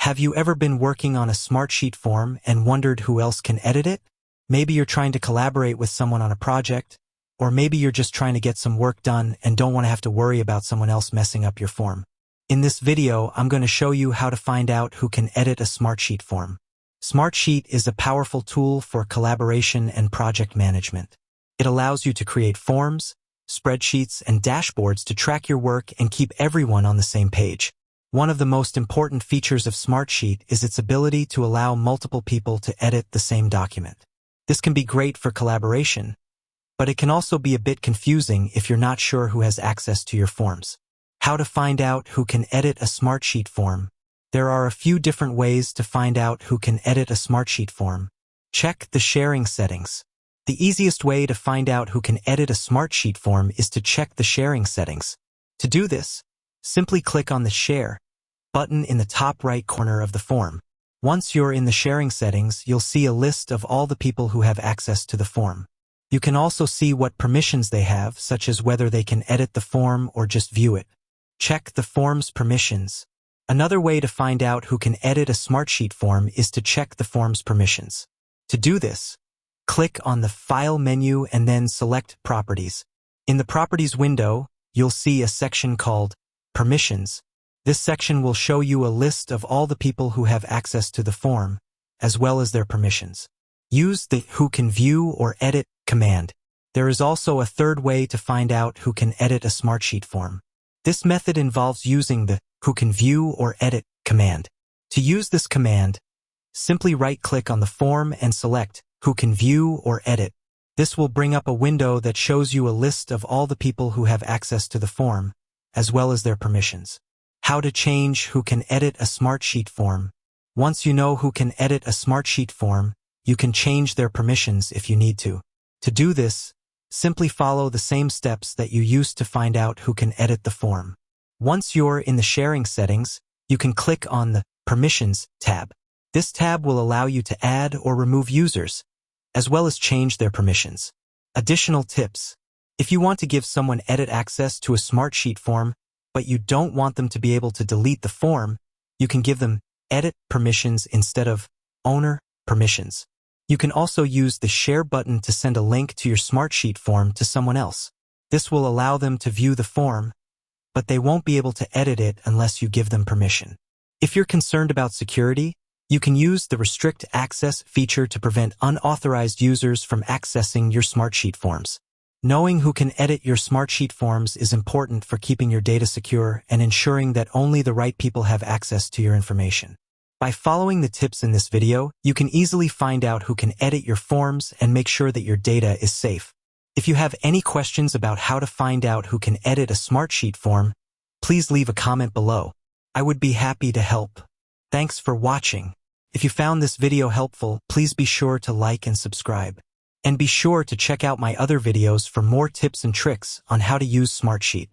Have you ever been working on a Smartsheet form and wondered who else can edit it? Maybe you're trying to collaborate with someone on a project, or maybe you're just trying to get some work done and don't want to have to worry about someone else messing up your form. In this video, I'm going to show you how to find out who can edit a Smartsheet form. Smartsheet is a powerful tool for collaboration and project management. It allows you to create forms, spreadsheets, and dashboards to track your work and keep everyone on the same page. One of the most important features of Smartsheet is its ability to allow multiple people to edit the same document. This can be great for collaboration, but it can also be a bit confusing if you're not sure who has access to your forms. How to find out who can edit a Smartsheet form? There are a few different ways to find out who can edit a Smartsheet form. Check the sharing settings. The easiest way to find out who can edit a Smartsheet form is to check the sharing settings. To do this, simply click on the Share button in the top right corner of the form. Once you're in the sharing settings, you'll see a list of all the people who have access to the form. You can also see what permissions they have, such as whether they can edit the form or just view it. Check the form's permissions. Another way to find out who can edit a Smartsheet form is to check the form's permissions. To do this, click on the File menu and then select Properties. In the Properties window, you'll see a section called Permissions. This section will show you a list of all the people who have access to the form, as well as their permissions. Use the Who Can View or Edit command. There is also a third way to find out who can edit a Smartsheet form. This method involves using the Who Can View or Edit command. To use this command, simply right-click on the form and select Who Can View or Edit. This will bring up a window that shows you a list of all the people who have access to the form, as well as their permissions. How to change who can edit a Smartsheet form. Once you know who can edit a Smartsheet form, you can change their permissions if you need to. To do this, simply follow the same steps that you used to find out who can edit the form. Once you're in the sharing settings, you can click on the Permissions tab. This tab will allow you to add or remove users, as well as change their permissions. Additional tips. If you want to give someone edit access to a Smartsheet form, but you don't want them to be able to delete the form, you can give them edit permissions instead of owner permissions. You can also use the Share button to send a link to your Smartsheet form to someone else. This will allow them to view the form, but they won't be able to edit it unless you give them permission. If you're concerned about security, you can use the Restrict Access feature to prevent unauthorized users from accessing your Smartsheet forms. Knowing who can edit your Smartsheet forms is important for keeping your data secure and ensuring that only the right people have access to your information. By following the tips in this video, you can easily find out who can edit your forms and make sure that your data is safe. If you have any questions about how to find out who can edit a Smartsheet form, please leave a comment below. I would be happy to help. Thanks for watching. If you found this video helpful, please be sure to like and subscribe. And be sure to check out my other videos for more tips and tricks on how to use Smartsheet.